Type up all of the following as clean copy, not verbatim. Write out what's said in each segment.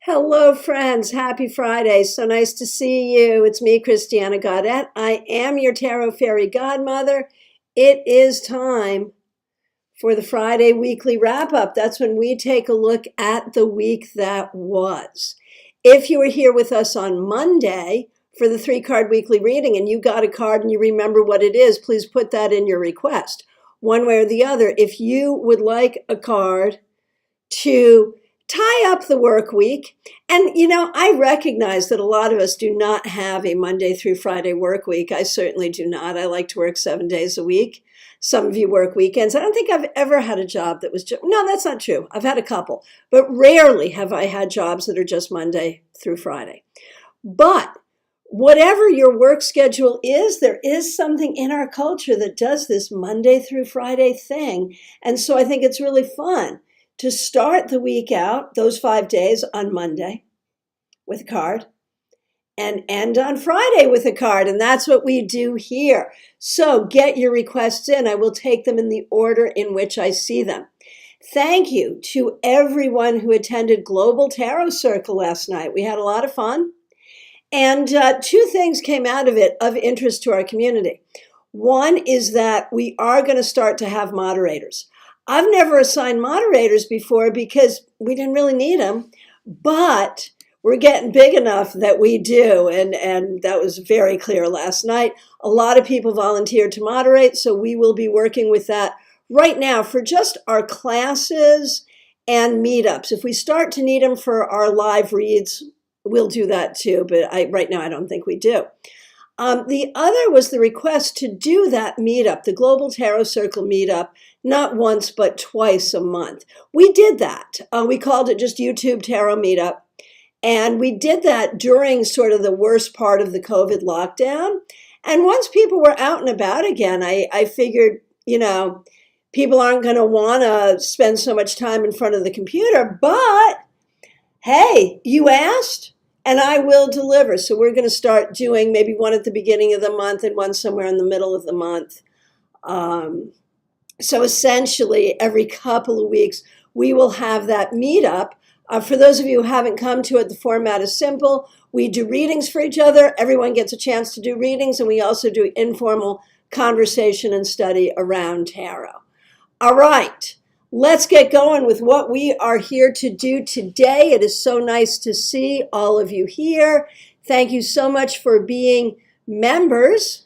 Hello, friends. Happy Friday. So nice to see you. It's me, Christiana Gaudette. I am your Tarot Fairy Godmother. It is time for the Friday weekly wrap up. That's when we take a look at the week that was. If you were here with us on Monday for the 3-card weekly reading and you got a card and you remember what it is, please put that in your request. One way or the other, if you would like a card to tie up the work week. And, I recognize that a lot of us do not have a Monday through Friday work week. I certainly do not. I like to work 7 days a week. Some of you work weekends. I don't think I've ever had a job that was no, that's not true. I've had a couple, but rarely have I had jobs that are just Monday through Friday. But whatever your work schedule is, there is something in our culture that does this Monday through Friday thing. And so I think it's really fun to start the week out, those 5 days, on Monday with a card and end on Friday with a card. And that's what we do here. So get your requests in. I will take them in the order in which I see them. Thank you to everyone who attended Global Tarot Circle last night. We had a lot of fun. And 2 things came out of it of interest to our community. One is that we are going to start to have moderators. I've never assigned moderators before because we didn't really need them, but we're getting big enough that we do, and that was very clear last night. A lot of people volunteered to moderate, so we will be working with that right now for just our classes and meetups. If we start to need them for our live reads, we'll do that too, but right now I don't think we do. The other was the request to do that meetup, the Global Tarot Circle meetup, not once, but twice a month. We did that. We called it just YouTube Tarot Meetup. And we did that during sort of the worst part of the COVID lockdown. And once people were out and about again, I figured, people aren't going to want to spend so much time in front of the computer. But hey, you asked, and I will deliver. So we're going to start doing maybe one at the beginning of the month and one somewhere in the middle of the month. So essentially, every couple of weeks, we will have that meetup. For those of you who haven't come to it, the format is simple. We do readings for each other. Everyone gets a chance to do readings, and we also do informal conversation and study around tarot. All right, let's get going with what we are here to do today. It is so nice to see all of you here. Thank you so much for being members.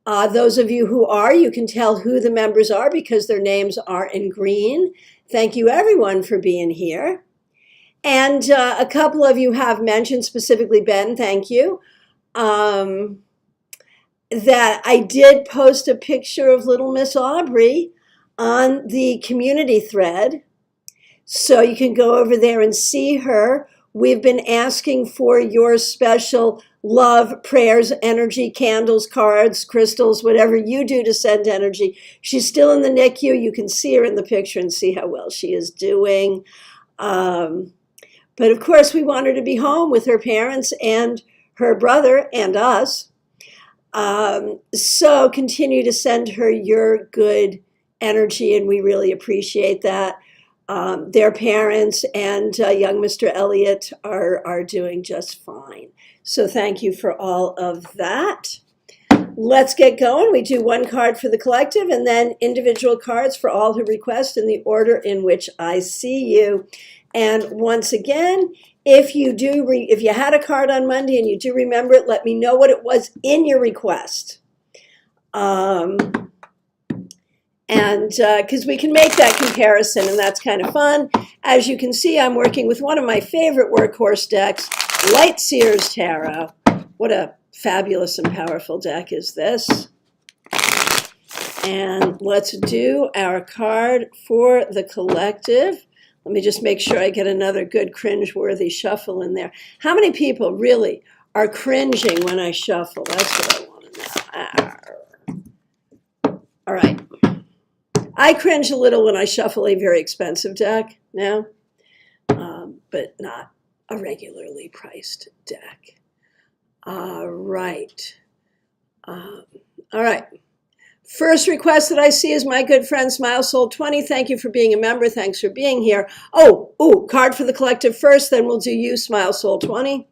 Those of you who are, you can tell who the members are because their names are in green. Thank you, everyone, for being here. And a couple of you have mentioned, specifically Ben, thank you, that I did post a picture of little Miss Aubrey on the community thread. So you can go over there and see her. We've been asking for your special love, prayers, energy, candles, cards, crystals, whatever you do to send energy. She's still in the NICU. You can see her in the picture and see how well she is doing. But of course, we want her to be home with her parents and her brother and us. So continue to send her your good energy, and we really appreciate that. Their parents and young Mr. Elliott are doing just fine. So thank you for all of that. Let's get going. We do one card for the collective and then individual cards for all who request in the order in which I see you. And once again, if you had a card on Monday and you do remember it, let me know what it was in your request. And because we can make that comparison, and that's kind of fun. As you can see, I'm working with one of my favorite workhorse decks, Light Seers Tarot. What a fabulous and powerful deck is this. And let's do our card for the collective. Let me just make sure I get another good cringe-worthy shuffle in there. How many people really are cringing when I shuffle? That's what I want to know. All right. I cringe a little when I shuffle a very expensive deck now, but not a regularly priced deck. All right. All right. First request that I see is my good friend Smile Soul 20. Thank you for being a member. Thanks for being here. Oh, card for the collective first, then we'll do you, Smile Soul 20.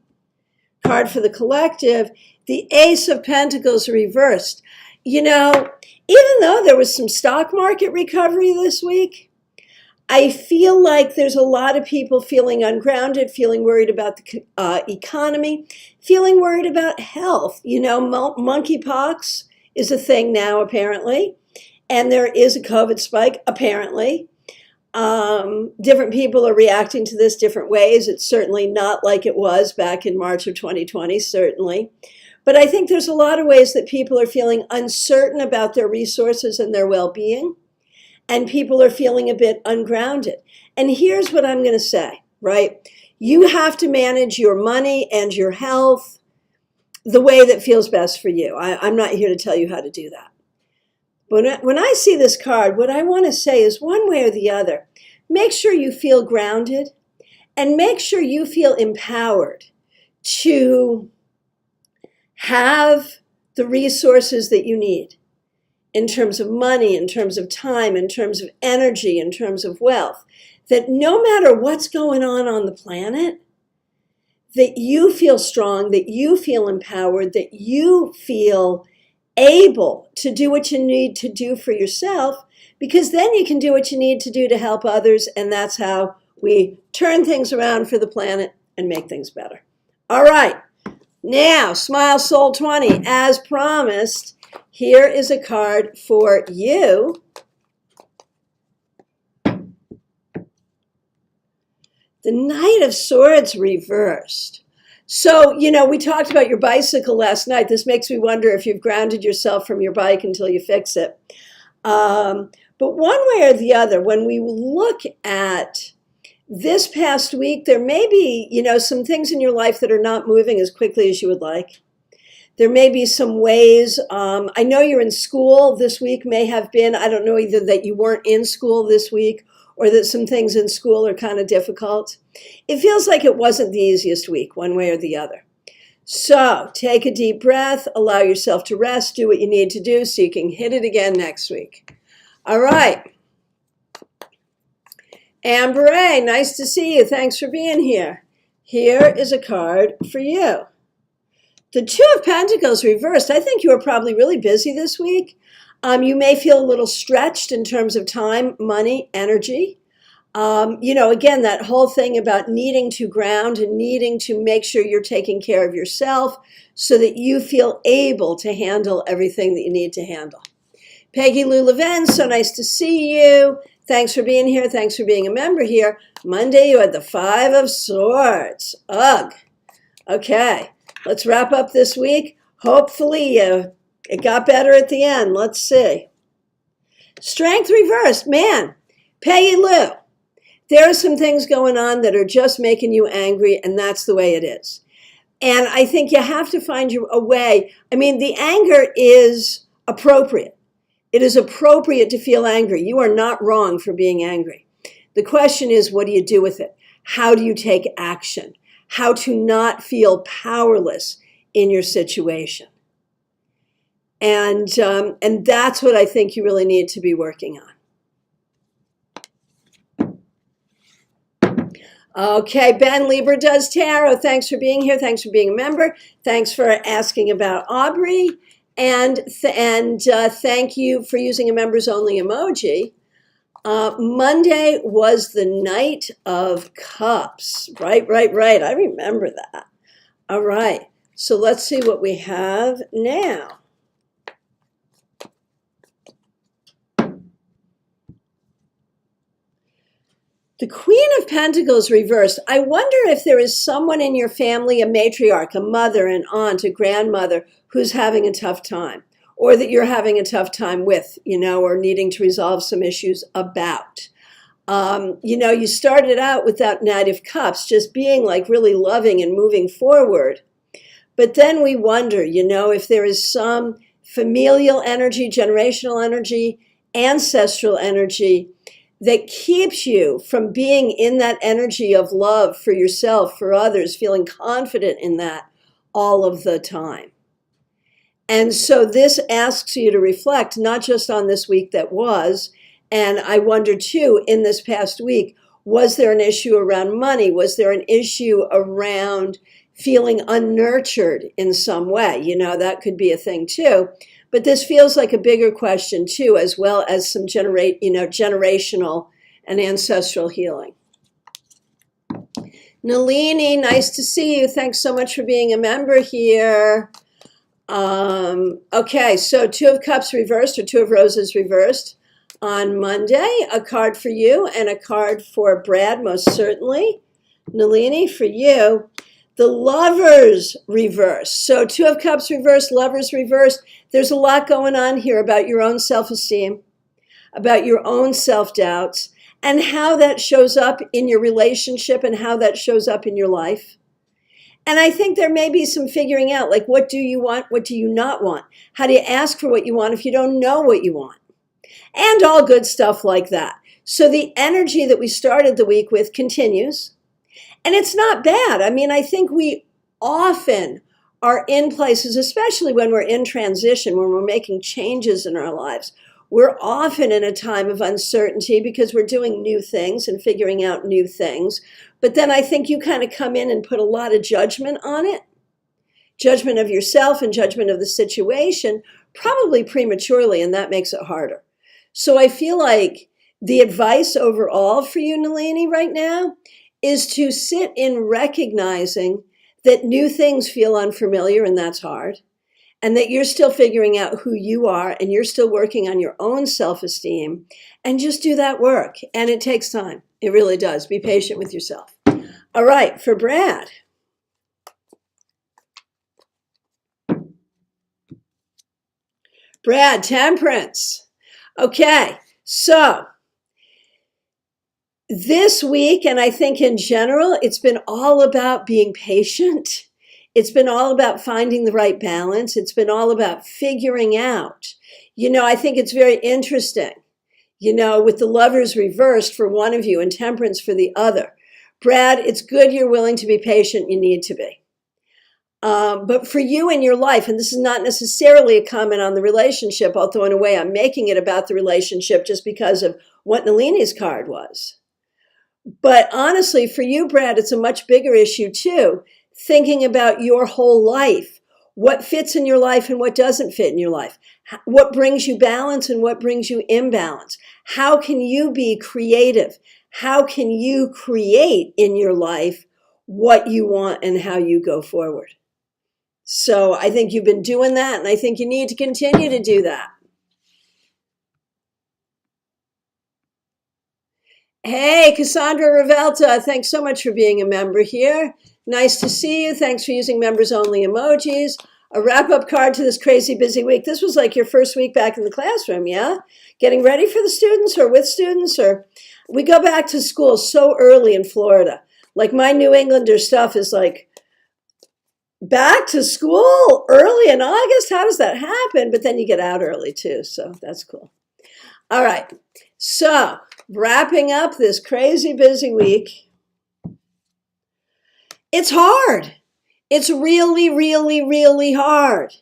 Card for the collective, the Ace of Pentacles reversed. You know, even though there was some stock market recovery this week, I feel like there's a lot of people feeling ungrounded, feeling worried about the economy, feeling worried about health. You know, monkeypox is a thing now, apparently, and there is a COVID spike, apparently. Different people are reacting to this different ways. It's certainly not like it was back in March of 2020, certainly. But I think there's a lot of ways that people are feeling uncertain about their resources and their well-being, and people are feeling a bit ungrounded. And here's what I'm going to say, right? You have to manage your money and your health the way that feels best for you. I'm not here to tell you how to do that. When I see this card, what I want to say is one way or the other, make sure you feel grounded and make sure you feel empowered to have the resources that you need in terms of money, in terms of time, in terms of energy, in terms of wealth, that no matter what's going on the planet, that you feel strong, that you feel empowered, that you feel able to do what you need to do for yourself, because then you can do what you need to do to help others, and that's how we turn things around for the planet and make things better. All right, now, Smile Soul 20, as promised, here is a card for you. The Knight of Swords reversed. So, you know, we talked about your bicycle last night. This makes me wonder if you've grounded yourself from your bike until you fix it. But one way or the other, when we look at this past week, there may be, you know, some things in your life that are not moving as quickly as you would like. There may be some ways, I know you're in school this week, may have been, I don't know, either that you weren't in school this week or that some things in school are kind of difficult. It feels like it wasn't the easiest week, one way or the other. So take a deep breath, allow yourself to rest, do what you need to do so you can hit it again next week. All right. Amber A, nice to see you. Thanks for being here. Here is a card for you. The Two of Pentacles reversed. I think you are probably really busy this week. You may feel a little stretched in terms of time, money, energy. You know, again, that whole thing about needing to ground and needing to make sure you're taking care of yourself so that you feel able to handle everything that you need to handle. Peggy Lou Leven, so nice to see you. Thanks for being here. Thanks for being a member here. Monday, you had the Five of Swords. Ugh. Okay, let's wrap up this week. Hopefully, it got better at the end. Let's see. Strength reversed. Man, Peggy Lou, there are some things going on that are just making you angry, and that's the way it is. And I think you have to find a way. I mean, the anger is appropriate. It is appropriate to feel angry. You are not wrong for being angry. The question is, what do you do with it? How do you take action? How to not feel powerless in your situation? And that's what I think you really need to be working on. Okay, Ben Lieber does tarot. Thanks for being here. Thanks for being a member. Thanks for asking about Aubrey. And thank you for using a members only emoji. Monday was the Knight of Cups. Right. I remember that. All right. So let's see what we have now. The Queen of Pentacles reversed. I wonder if there is someone in your family, a matriarch, a mother, an aunt, a grandmother, who's having a tough time, or that you're having a tough time with, you know, or needing to resolve some issues about. You know, you started out with that Knight of Cups, just being like really loving and moving forward. But then we wonder, you know, if there is some familial energy, generational energy, ancestral energy that keeps you from being in that energy of love for yourself, for others, feeling confident in that all of the time. And so this asks you to reflect not just on this week that was, and I wonder too, in this past week, was there an issue around money? Was there an issue around feeling unnurtured in some way? You know, that could be a thing too. But this feels like a bigger question too, as well as some generational and ancestral healing. Nalini, nice to see you. Thanks so much for being a member here. Okay, so Two of Cups reversed or Two of Roses reversed on Monday. A card for you and a card for Brad, most certainly. Nalini, for you. The Lovers reversed. So Two of Cups reversed, Lovers reversed. There's a lot going on here about your own self-esteem, about your own self-doubts, and how that shows up in your relationship and how that shows up in your life. And I think there may be some figuring out, like, what do you want? What do you not want? How do you ask for what you want if you don't know what you want? And all good stuff like that. So the energy that we started the week with continues. And it's not bad. I mean, I think we often are in places, especially when we're in transition, when we're making changes in our lives. We're often in a time of uncertainty because we're doing new things and figuring out new things. But then I think you kind of come in and put a lot of judgment on it. Judgment of yourself and judgment of the situation, probably prematurely, and that makes it harder. So I feel like the advice overall for you, Nalini, right now is to sit in recognizing that new things feel unfamiliar, and that's hard. And that you're still figuring out who you are and you're still working on your own self-esteem, and just do that work. And it takes time. It really does. Be patient with yourself. All right, for Brad. Brad, Temperance. Okay, so this week, and I think in general, it's been all about being patient. It's been all about finding the right balance. It's been all about figuring out. You know, I think it's very interesting, you know, with the Lovers reversed for one of you and Temperance for the other. Brad, it's good you're willing to be patient. You need to be. But for you in your life, and this is not necessarily a comment on the relationship, although in a way I'm making it about the relationship just because of what Nalini's card was. But honestly, for you, Brad, it's a much bigger issue too. Thinking about your whole life, what fits in your life and what doesn't fit in your life, what brings you balance and what brings you imbalance. How can you be creative? How can you create in your life what you want and how you go forward? So I think you've been doing that, and I think you need to continue to do that. Hey, Cassandra Revelta, thanks so much for being a member here. Nice to see you. Thanks for using members only emojis. A wrap-up card to this crazy busy week. This was like your first week back in the classroom, yeah? Getting ready for the students or with students, or we go back to school so early in Florida. Like my New Englander stuff is like, back to school early in August? How does that happen? But then you get out early too, so that's cool. All right, so wrapping up this crazy busy week. It's hard. It's really, really, really hard.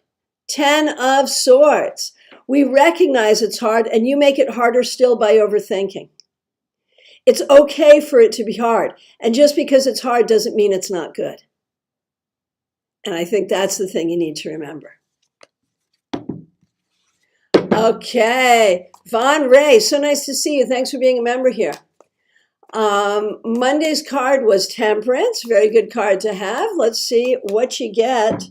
10 of Swords. We recognize it's hard, and you make it harder still by overthinking. It's okay for it to be hard. And just because it's hard doesn't mean it's not good. And I think that's the thing you need to remember. Okay. Von Ray, so nice to see you. Thanks for being a member here. Monday's card was Temperance. Very good card to have. Let's see what you get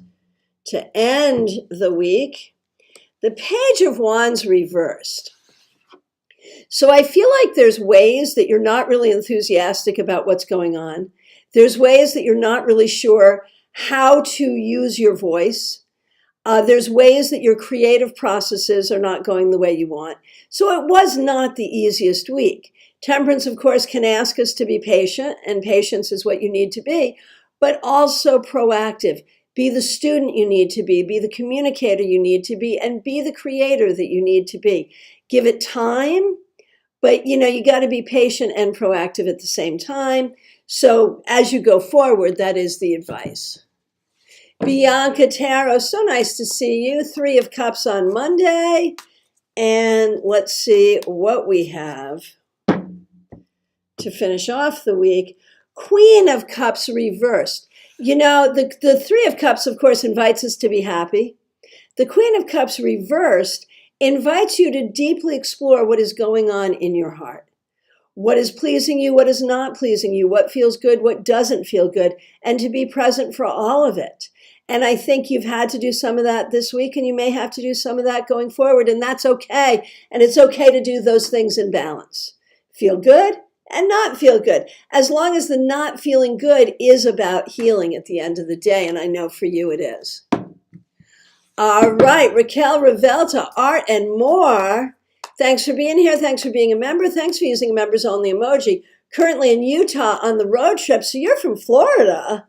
to end the week. The Page of Wands reversed. So I feel like there's ways that you're not really enthusiastic about what's going on. There's ways that you're not really sure how to use your voice. There's ways that your creative processes are not going the way you want. So it was not the easiest week. Temperance, of course, can ask us to be patient, and patience is what you need to be, but also proactive. Be the student you need to be the communicator you need to be, and be the creator that you need to be. Give it time, but you got to be patient and proactive at the same time. So as you go forward, that is the advice. Bianca Tarot, so nice to see you. 3 of Cups on Monday. And let's see what we have to finish off the week. Queen of Cups reversed. You know, the 3 of Cups, of course, invites us to be happy. The Queen of Cups reversed invites you to deeply explore what is going on in your heart. What is pleasing you, what is not pleasing you, what feels good, what doesn't feel good, and to be present for all of it. And I think you've had to do some of that this week, and you may have to do some of that going forward, and that's okay. And it's okay to do those things in balance. Feel good and not feel good, as long as the not feeling good is about healing at the end of the day, and I know for you it is. All right, Raquel Revelta, Art and More. Thanks for being here. Thanks for being a member. Thanks for using a members only emoji. Currently in Utah on the road trip. So you're from Florida.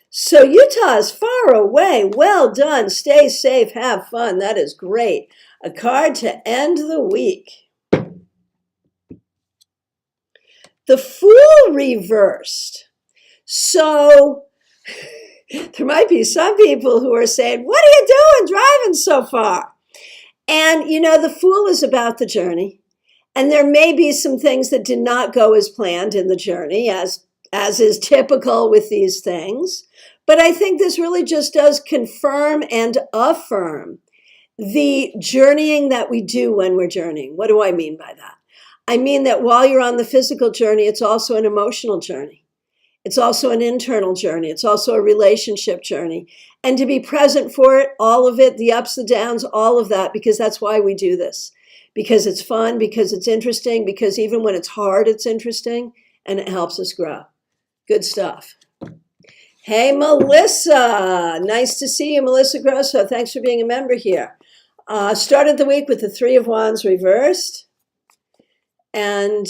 So Utah is far away. Well done. Stay safe. Have fun. That is great. A card to end the week. The Fool reversed. So there might be some people who are saying, what are you doing driving so far? And, you know, the Fool is about the journey. And there may be some things that did not go as planned in the journey, as is typical with these things. But I think this really just does confirm and affirm the journeying that we do when we're journeying. What do I mean by that? I mean that while you're on the physical journey, it's also an emotional journey. It's also an internal journey. It's also a relationship journey. And to be present for it, all of it, the ups, the downs, all of that, because that's why we do this. Because it's fun, because it's interesting, because even when it's hard, it's interesting, and it helps us grow. Good stuff. Hey, Melissa. Nice to see you, Melissa Grosso. Thanks for being a member here. Started the week with the 3 of Wands reversed. And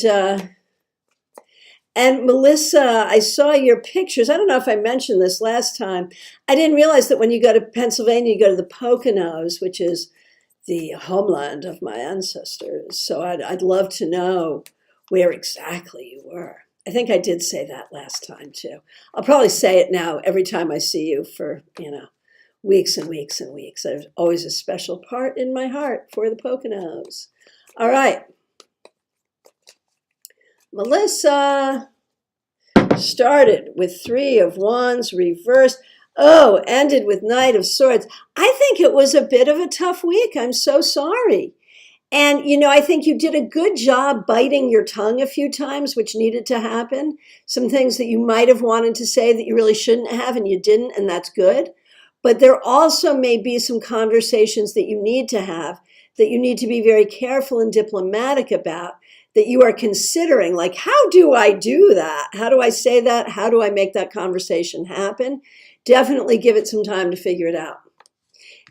Melissa, I saw your pictures. I don't know if I mentioned this last time. I didn't realize that when you go to Pennsylvania, you go to the Poconos, which is the homeland of my ancestors. So I'd love to know where exactly you were. I think I did say that last time too. I'll probably say it now every time I see you for, weeks and weeks and weeks. There's always a special part in my heart for the Poconos. All right. Melissa started with 3 of Wands reversed. Oh, ended with Knight of Swords. I think it was a bit of a tough week. I'm so sorry. And, I think you did a good job biting your tongue a few times, which needed to happen. Some things that you might have wanted to say that you really shouldn't have, and you didn't, and that's good. But there also may be some conversations that you need to have that you need to be very careful and diplomatic about, that you are considering, like, how do I do that? How do I say that? How do I make that conversation happen? Definitely give it some time to figure it out.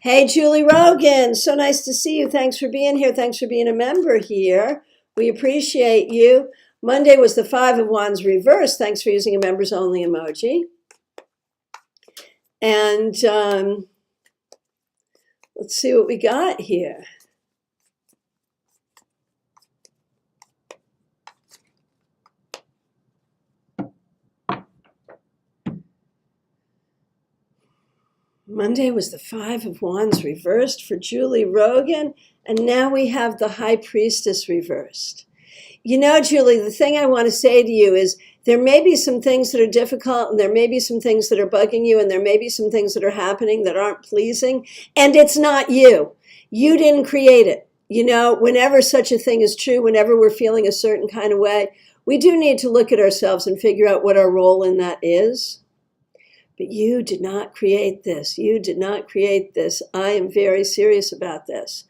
Hey, Julie Rogan, so nice to see you. Thanks for being here. Thanks for being a member here. We appreciate you. Monday was the 5 of Wands reversed. Thanks for using a members only emoji. And let's see what we got here. Monday was the 5 of Wands reversed for Julie Rogan, and now we have the High Priestess reversed. Julie, the thing I want to say to you is there may be some things that are difficult, and there may be some things that are bugging you, and there may be some things that are happening that aren't pleasing, and it's not you. You didn't create it. Whenever such a thing is true, whenever we're feeling a certain kind of way, we do need to look at ourselves and figure out what our role in that is. But you did not create this. You did not create this. I am very serious about this.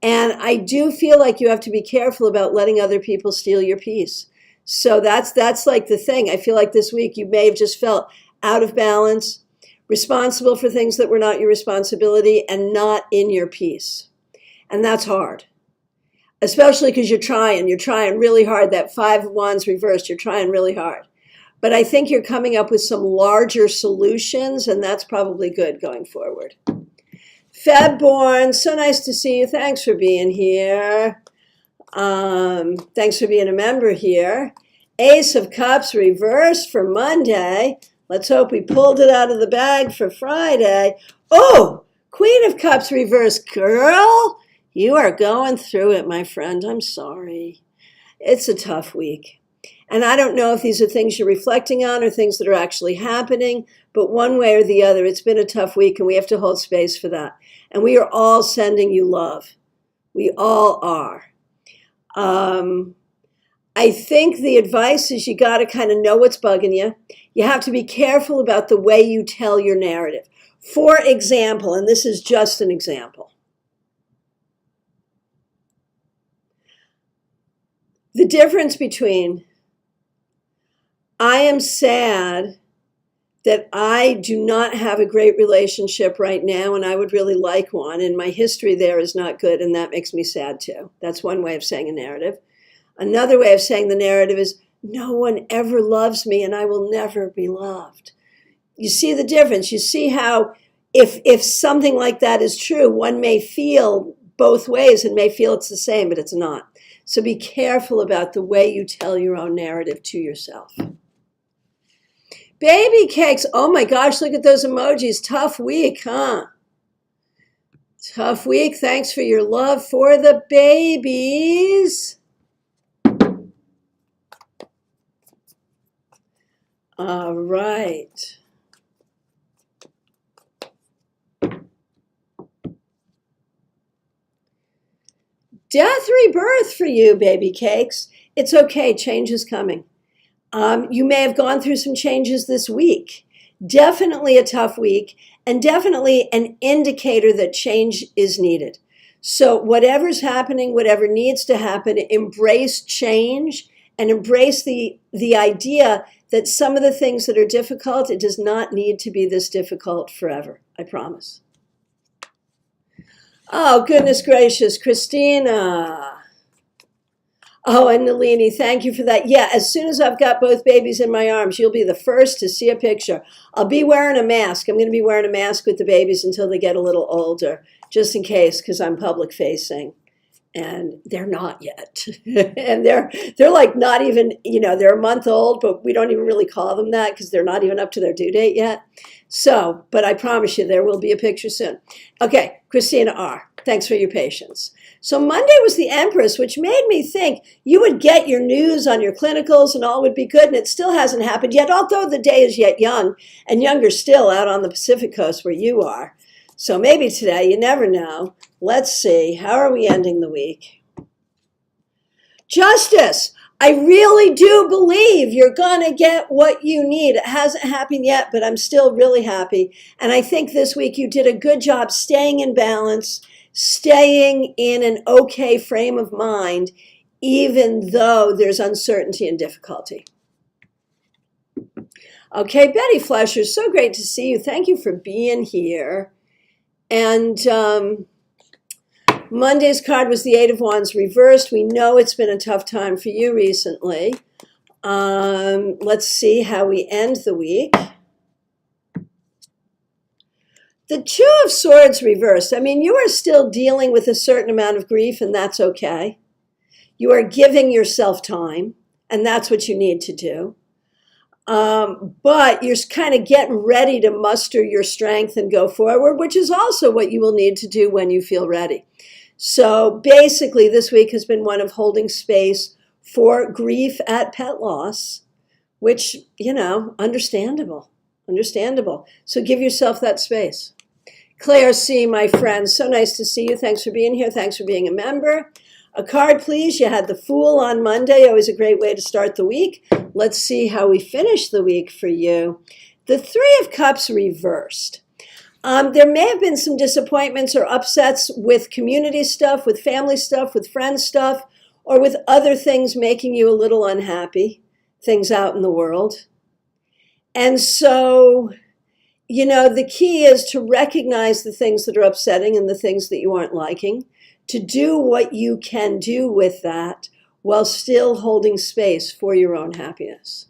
And I do feel like you have to be careful about letting other people steal your peace. So that's like the thing. I feel like this week you may have just felt out of balance, responsible for things that were not your responsibility, and not in your peace. And that's hard. Especially because you're trying really hard. That 5 of Wands reversed, you're trying really hard. But I think you're coming up with some larger solutions, and that's probably good going forward. Febborn, so nice to see you. Thanks for being here. Thanks for being a member here. Ace of Cups reversed for Monday. Let's hope we pulled it out of the bag for Friday. Oh, Queen of Cups reversed. Girl, you are going through it, my friend. I'm sorry. It's a tough week. And I don't know if these are things you're reflecting on or things that are actually happening, but one way or the other, it's been a tough week and we have to hold space for that. And we are all sending you love. We all are. I think the advice is you got to kind of know what's bugging you. You have to be careful about the way you tell your narrative. For example, and this is just an example, the difference between I am sad that I do not have a great relationship right now and I would really like one, and my history there is not good, and that makes me sad too. That's one way of saying a narrative. Another way of saying the narrative is no one ever loves me and I will never be loved. You see the difference. You see how if something like that is true, one may feel both ways and may feel it's the same, but it's not. So be careful about the way you tell your own narrative to yourself. Baby cakes. Oh my gosh, look at those emojis. Tough week, huh? Tough week. Thanks for your love for the babies. All right. Death rebirth for you, baby cakes. It's okay. Change is coming. You may have gone through some changes this week. Definitely a tough week, and definitely an indicator that change is needed. So whatever's happening, whatever needs to happen, embrace change and embrace the idea that some of the things that are difficult, it does not need to be this difficult forever. I promise. Oh, goodness gracious, Christina. Oh, and Nalini, thank you for that. Yeah, as soon as I've got both babies in my arms, you'll be the first to see a picture. I'll be wearing a mask. I'm going to be wearing a mask with the babies until they get a little older, just in case, because I'm public facing. And they're not yet. And they're like not even, they're a month old, but we don't even really call them that because they're not even up to their due date yet. So, but I promise you there will be a picture soon. Okay, Christina R., thanks for your patience. So Monday was the Empress, which made me think you would get your news on your clinicals and all would be good, and it still hasn't happened yet, although the day is yet young, and younger still out on the Pacific coast where you are. So maybe today, you never know. Let's see, how are we ending the week? Justice. I really do believe you're going to get what you need. It hasn't happened yet, but I'm still really happy. And I think this week you did a good job staying in balance, staying in an okay frame of mind, even though there's uncertainty and difficulty. Okay, Betty Flesher, so great to see you. Thank you for being here. And Monday's card was the Eight of Wands reversed. We know it's been a tough time for you recently. Let's see how we end the week. The Two of Swords reversed. I mean, you are still dealing with a certain amount of grief, and that's okay. You are giving yourself time, and that's what you need to do. But you're kind of getting ready to muster your strength and go forward, which is also what you will need to do when you feel ready. So basically, this week has been one of holding space for grief at pet loss, which, understandable. So give yourself that space. Claire C., my friend, so nice to see you. Thanks for being here. Thanks for being a member. A card, please. You had the Fool on Monday. Always a great way to start the week. Let's see how we finish the week for you. The Three of Cups reversed. There may have been some disappointments or upsets with community stuff, with family stuff, with friends stuff, or with other things making you a little unhappy, things out in the world. And so, the key is to recognize the things that are upsetting and the things that you aren't liking, to do what you can do with that while still holding space for your own happiness.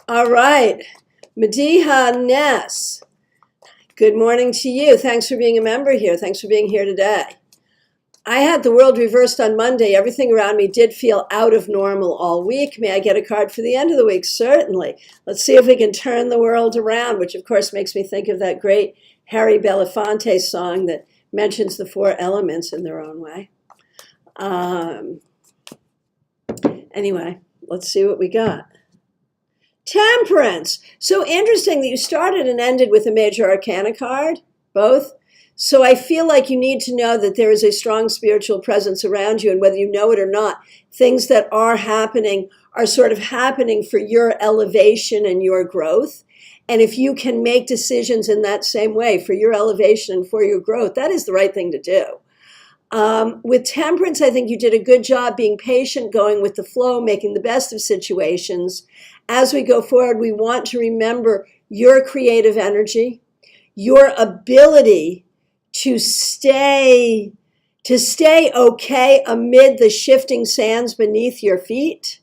All right, Mediha Ness, good morning to you. Thanks for being a member here. Thanks for being here today. I had the world reversed on Monday. Everything around me did feel out of normal all week. May I get a card for the end of the week? Certainly. Let's see if we can turn the world around, which of course makes me think of that great Harry Belafonte song that mentions the 4 elements in their own way. Anyway, let's see what we got. Temperance. So interesting that you started and ended with a major arcana card, both. So I feel like you need to know that there is a strong spiritual presence around you, and whether you know it or not, things that are happening are sort of happening for your elevation and your growth. And if you can make decisions in that same way for your elevation and for your growth, that is the right thing to do. With temperance, I think you did a good job being patient, going with the flow, making the best of situations. As we go forward, we want to remember your creative energy, your ability to stay okay amid the shifting sands beneath your feet.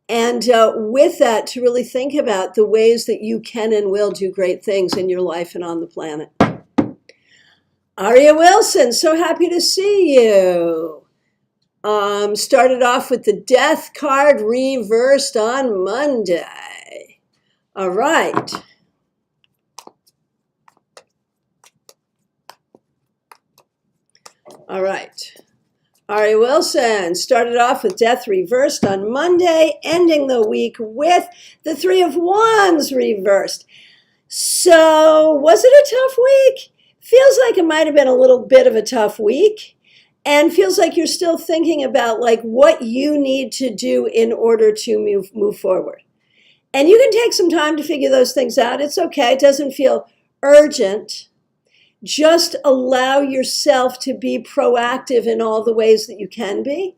And with that, to really think about the ways that you can and will do great things in your life and on the planet. Aria Wilson, so happy to see you. Started off with the Death card reversed on Monday. All right. All right. Ari Wilson started off with Death reversed on Monday, ending the week with the 3 of Wands reversed. So, was it a tough week? Feels like it might have been a little bit of a tough week, and feels like you're still thinking about like what you need to do in order to move forward. And you can take some time to figure those things out. It's okay. It doesn't feel urgent. Just allow yourself to be proactive in all the ways that you can be,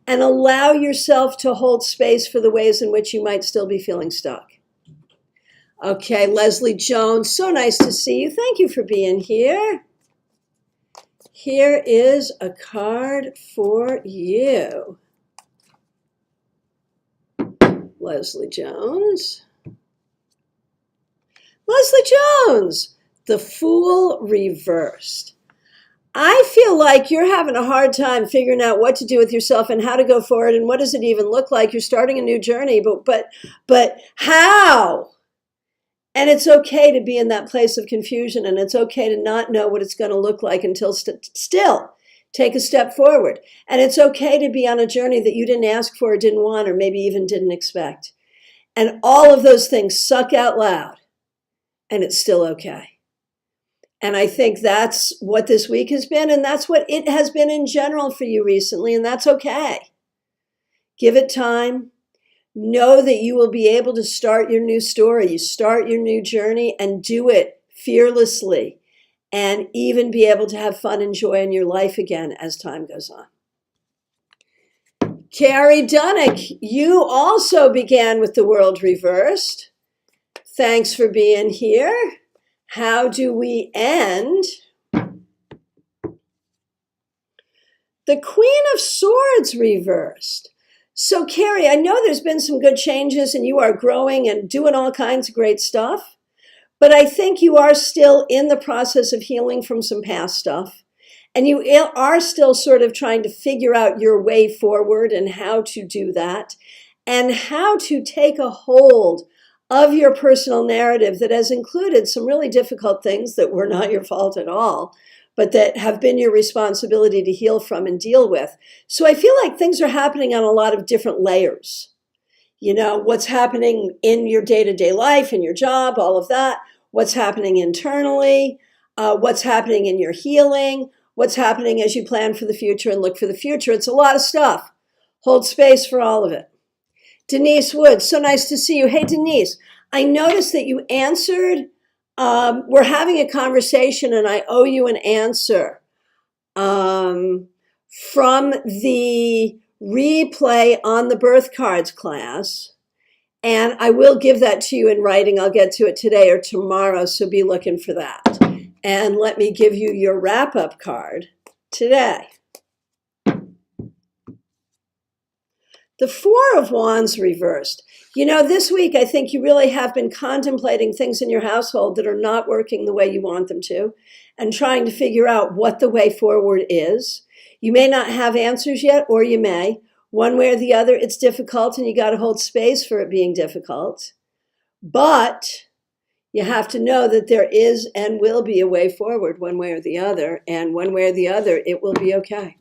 and allow yourself to hold space for the ways in which you might still be feeling stuck. Okay, Leslie Jones, so nice to see you. Thank you for being here. Here is a card for you. Leslie Jones. Leslie Jones. The Fool reversed. I feel like you're having a hard time figuring out what to do with yourself and how to go forward and what does it even look like. You're starting a new journey, but how? And it's okay to be in that place of confusion, and it's okay to not know what it's going to look like until still take a step forward. And it's okay to be on a journey that you didn't ask for or didn't want or maybe even didn't expect. And all of those things suck out loud, and it's still okay. And I think that's what this week has been, and that's what it has been in general for you recently, and that's okay. Give it time. Know that you will be able to start your new story, you start your new journey, and do it fearlessly, and even be able to have fun and joy in your life again as time goes on. Carrie Dunnick, you also began with the world reversed. Thanks for being here. How do we end? The Queen of Swords reversed. So, Carrie, I know there's been some good changes and you are growing and doing all kinds of great stuff, but I think you are still in the process of healing from some past stuff. And you are still sort of trying to figure out your way forward and how to do that and how to take a hold of your personal narrative that has included some really difficult things that were not your fault at all, but that have been your responsibility to heal from and deal with. So I feel like things are happening on a lot of different layers. You know, what's happening in your day-to-day life, in your job, all of that, what's happening internally, what's happening in your healing, what's happening as you plan for the future and look for the future. It's a lot of stuff. Hold space for all of it. Denise Wood, so nice to see you. Hey, Denise, I noticed that you answered. We're having a conversation and I owe you an answer from the replay on the birth cards class. And I will give that to you in writing. I'll get to it today or tomorrow, so be looking for that. And let me give you your wrap-up card today. The Four of Wands reversed. You know, this week, I think you really have been contemplating things in your household that are not working the way you want them to and trying to figure out what the way forward is. You may not have answers yet, or you may. One way or the other, it's difficult, and you got to hold space for it being difficult. But you have to know that there is and will be a way forward one way or the other, and one way or the other, it will be okay.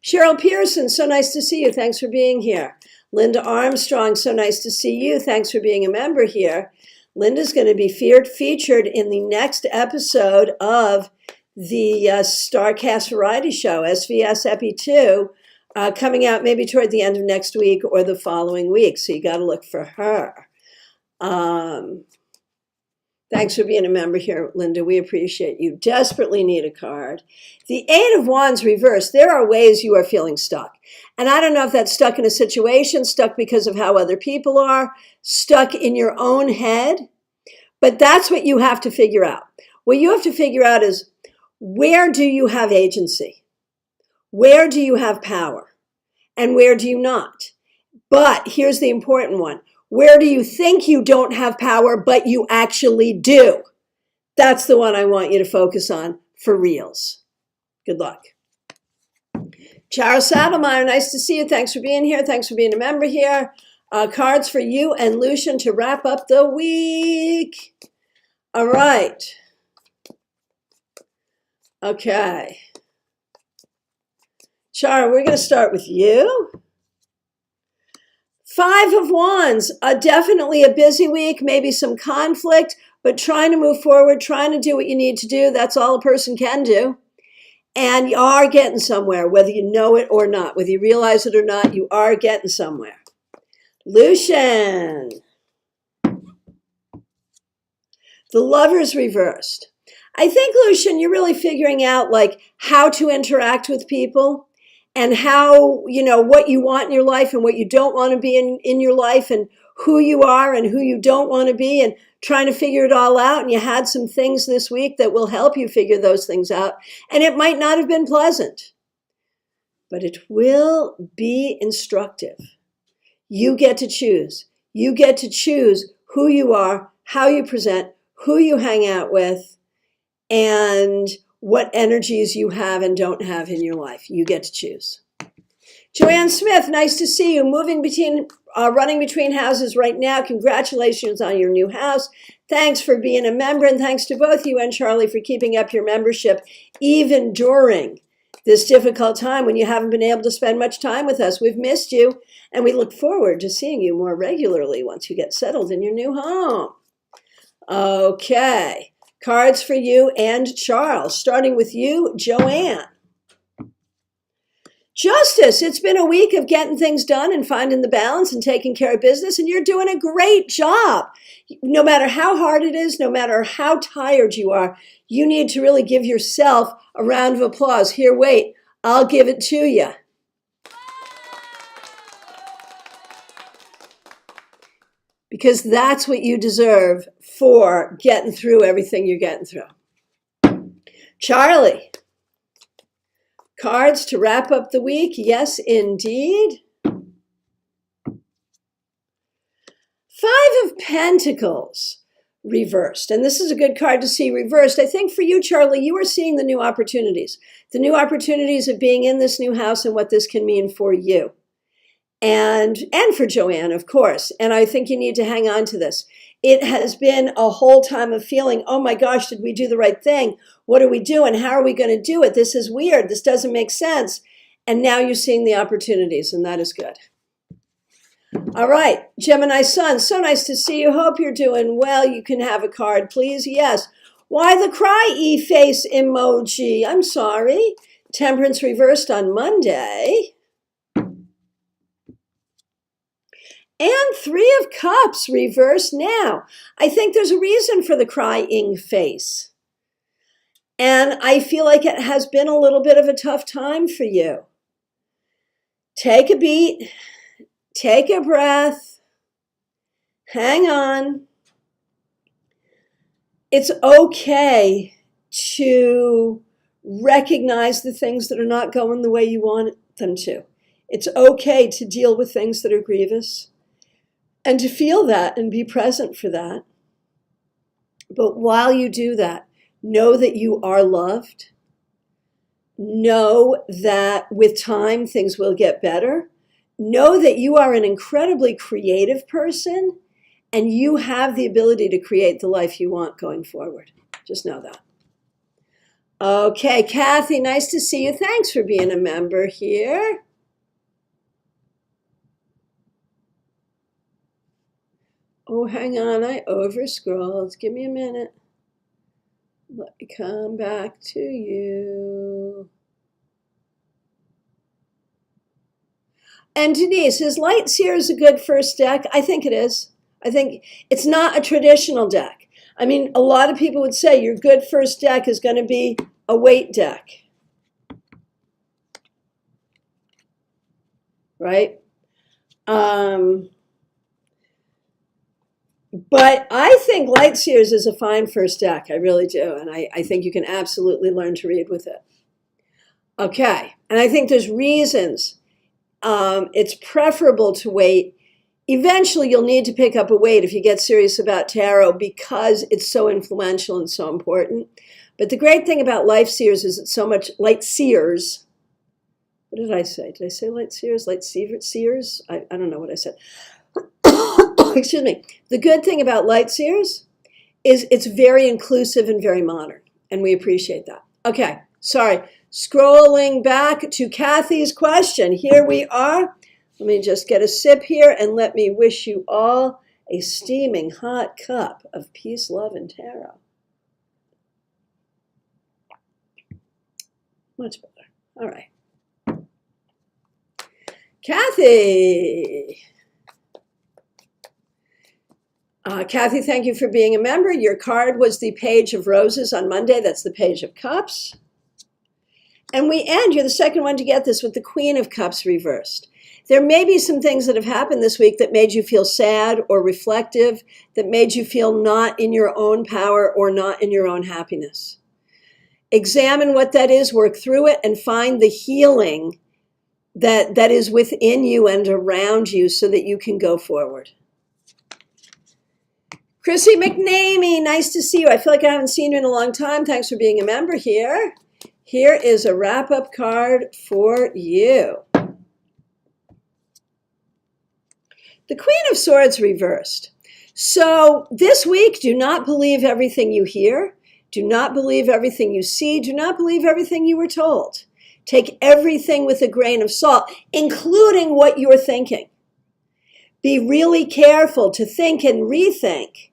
Cheryl Pearson, so nice to see you. Thanks for being here. Linda Armstrong, so nice to see you. Thanks for being a member here. Linda's going to be featured in the next episode of the StarCast Variety Show, SVS Epi 2, coming out maybe toward the end of next week or the following week. So you got to look for her. Thanks for being a member here, Linda. We appreciate you. Desperately need a card. The Eight of Wands reversed. There are ways you are feeling stuck. And I don't know if that's stuck in a situation, stuck because of how other people are, stuck in your own head. But that's what you have to figure out. What you have to figure out is, where do you have agency? Where do you have power? And where do you not? But here's the important one. Where do you think you don't have power, but you actually do? That's the one I want you to focus on for reals. Good luck. Chara Saddlemeyer, nice to see you. Thanks for being here. Thanks for being a member here. Cards for you and Lucian to wrap up the week. All right. Okay. Chara, we're going to start with you. Five of Wands, definitely a busy week, maybe some conflict, but trying to move forward, trying to do what you need to do. That's all a person can do. And you are getting somewhere, whether you know it or not. Whether you realize it or not, you are getting somewhere. Lucian. The Lovers reversed. I think, Lucian, you're really figuring out like how to interact with people. And how, what you want in your life and what you don't want to be in your life, and who you are and who you don't want to be, and trying to figure it all out. And you had some things this week that will help you figure those things out. And it might not have been pleasant, but it will be instructive. You get to choose. You get to choose who you are, how you present, who you hang out with, and what energies you have and don't have in your life. You get to choose. Joanne Smith, nice to see you. Running between houses right now. Congratulations on your new house. Thanks for being a member, and thanks to both you and Charlie for keeping up your membership, even during this difficult time when you haven't been able to spend much time with us. We've missed you, and we look forward to seeing you more regularly once you get settled in your new home. Okay. Cards for you and Charles, starting with you, Joanne. Justice, it's been a week of getting things done and finding the balance and taking care of business, and you're doing a great job. No matter how hard it is, no matter how tired you are, you need to really give yourself a round of applause. Here, wait, I'll give it to you. Because that's what you deserve for getting through everything you're getting through. Charlie, cards to wrap up the week. Yes, indeed. Five of Pentacles reversed. And this is a good card to see reversed. I think for you, Charlie, you are seeing the new opportunities. The new opportunities of being in this new house and what this can mean for you. And for Joanne, of course. And I think you need to hang on to this. It has been a whole time of feeling, oh my gosh, did we do the right thing? What are we doing? How are we going to do it? This is weird. This doesn't make sense. And now you're seeing the opportunities, and that is good. All right, Gemini Sun, so nice to see you. Hope you're doing well. You can have a card, please. Yes. Why the cry face emoji? I'm sorry. Temperance reversed on Monday. And Three of Cups reversed now. I think there's a reason for the crying face. And I feel like it has been a little bit of a tough time for you. Take a beat. Take a breath. Hang on. It's okay to recognize the things that are not going the way you want them to. It's okay to deal with things that are grievous. And to feel that and be present for that. But while you do that, know that you are loved. Know that with time, things will get better. Know that you are an incredibly creative person and you have the ability to create the life you want going forward. Just know that. Okay, Kathy, nice to see you. Thanks for being a member here. Oh, hang on, I over-scrolled. Give me a minute. Let me come back to you. And Denise, is Light Seers a good first deck? I think it is. I think it's not a traditional deck. I mean, a lot of people would say your good first deck is going to be a weight deck. Right? But I think Light Seers is a fine first deck. I really do. And I think you can absolutely learn to read with it. Okay. And I think there's reasons. It's preferable to wait. Eventually, you'll need to pick up a weight if you get serious about tarot because it's so influential and so important. But the great thing about Light Seers is it's so much Light Seers. What did I say? Did I say Light Seers? Light Seers? I don't know what I said. Excuse me. The good thing about Light Seers is it's very inclusive and very modern, and we appreciate that. Okay, sorry. Scrolling back to Kathy's question. Here we are. Let me just get a sip here, and let me wish you all a steaming hot cup of peace, love, and tarot. Much better. All right. Kathy. Kathy, thank you for being a member. Your card was the Page of Roses on Monday. That's the Page of Cups. And we end, you're the second one to get this, with the Queen of Cups reversed. There may be some things that have happened this week that made you feel sad or reflective, that made you feel not in your own power or not in your own happiness. Examine what that is, work through it, and find the healing that is within you and around you so that you can go forward. Chrissy McNamee, nice to see you. I feel like I haven't seen you in a long time. Thanks for being a member here. Here is a wrap-up card for you. The Queen of Swords reversed. So this week, do not believe everything you hear. Do not believe everything you see. Do not believe everything you were told. Take everything with a grain of salt, including what you're thinking. Be really careful to think and rethink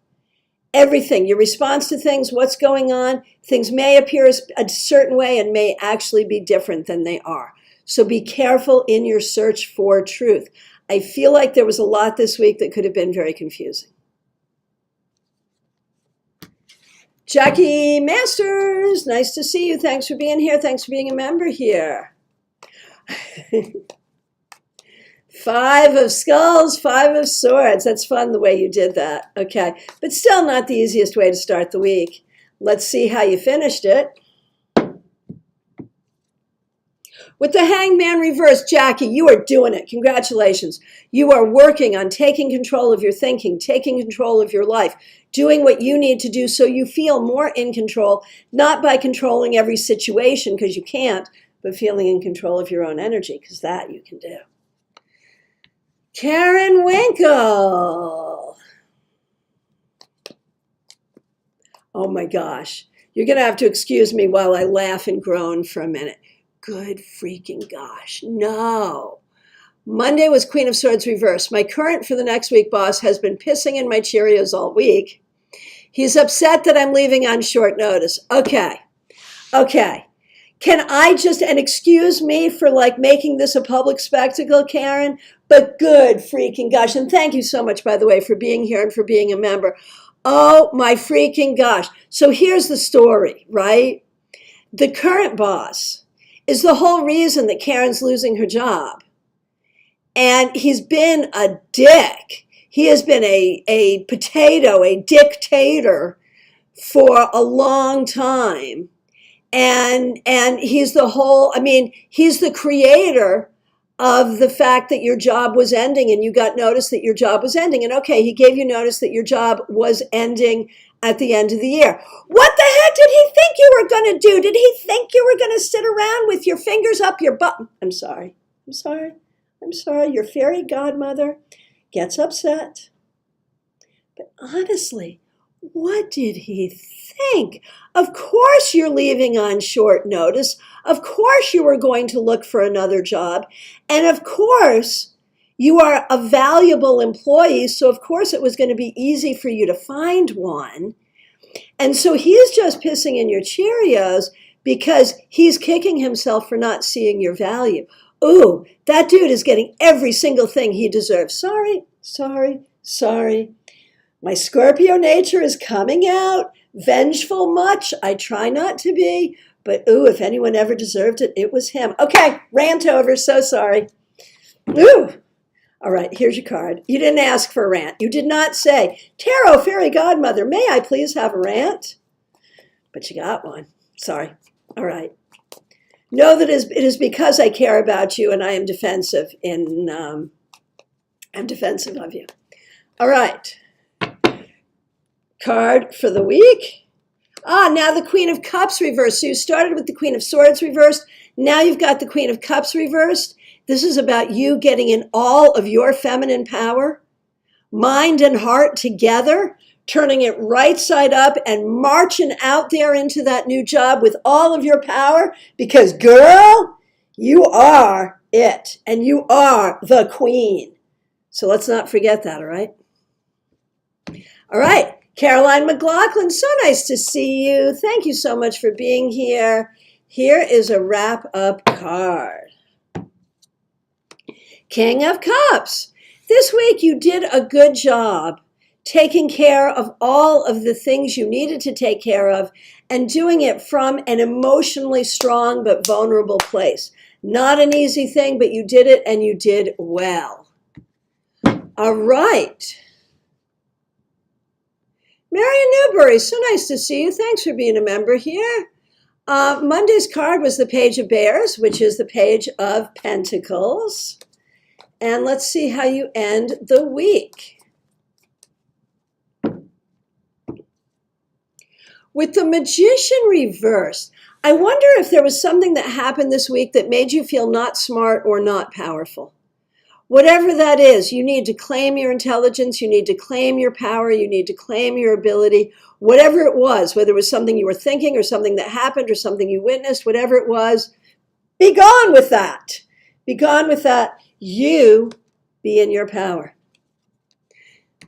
everything, your response to things, what's going on. Things may appear a certain way and may actually be different than they are. So be careful in your search for truth. I feel like there was a lot this week that could have been very confusing. Jackie Masters, nice to see you. Thanks for being here. Thanks for being a member here. Five of Skulls, Five of Swords. That's fun the way you did that. Okay, but still not the easiest way to start the week. Let's see how you finished it. With the Hangman reversed, Jackie, you are doing it. Congratulations. You are working on taking control of your thinking, taking control of your life, doing what you need to do so you feel more in control, not by controlling every situation because you can't, but feeling in control of your own energy because that you can do. Karen Winkle. Oh my gosh. You're going to have to excuse me while I laugh and groan for a minute. Good freaking gosh. No. Monday was Queen of Swords reversed. My current for the next week boss has been pissing in my Cheerios all week. He's upset that I'm leaving on short notice. Okay. Can I just, and excuse me for like making this a public spectacle, Karen, but good freaking gosh. And thank you so much, by the way, for being here and for being a member. Oh my freaking gosh. So here's the story, right? The current boss is the whole reason that Karen's losing her job. And he's been a dick. He has been a potato, a dictator for a long time. And he's the whole, I mean, he's the creator of the fact that your job was ending and you got notice that your job was ending. And okay, he gave you notice that your job was ending at the end of the year. What the heck did he think you were going to do? Did he think you were going to sit around with your fingers up your butt? I'm sorry. Your fairy godmother gets upset. But honestly, what did he think? Of course you're leaving on short notice. Of course you were going to look for another job. And of course you are a valuable employee. So of course it was going to be easy for you to find one. And so he's just pissing in your Cheerios because he's kicking himself for not seeing your value. Ooh, that dude is getting every single thing he deserves. Sorry. My Scorpio nature is coming out. Vengeful much. I try not to be. But ooh, if anyone ever deserved it, it was him. Okay, rant over. So sorry. Ooh. All right, here's your card. You didn't ask for a rant. You did not say, Tarot Fairy Godmother, may I please have a rant? But you got one. Sorry. All right. Know that it is because I care about you and I am defensive I'm defensive of you. All right. Card for the week. Now the Queen of Cups reversed. So you started with the Queen of Swords reversed. Now you've got the Queen of Cups reversed. This is about you getting in all of your feminine power, mind and heart together, turning it right side up and marching out there into that new job with all of your power because, girl, you are it and you are the queen. So let's not forget that, all right? All right. Caroline McLaughlin, so nice to see you. Thank you so much for being here. Here is a wrap-up card. King of Cups. This week you did a good job taking care of all of the things you needed to take care of and doing it from an emotionally strong but vulnerable place. Not an easy thing, but you did it and you did well. All right. Marion Newbury, so nice to see you. Thanks for being a member here. Monday's card was the Page of Bears, which is the Page of Pentacles. And let's see how you end the week. With the Magician reversed, I wonder if there was something that happened this week that made you feel not smart or not powerful. Whatever that is, you need to claim your intelligence, you need to claim your power, you need to claim your ability, whatever it was, whether it was something you were thinking or something that happened or something you witnessed, whatever it was, be gone with that. Be gone with that. You be in your power.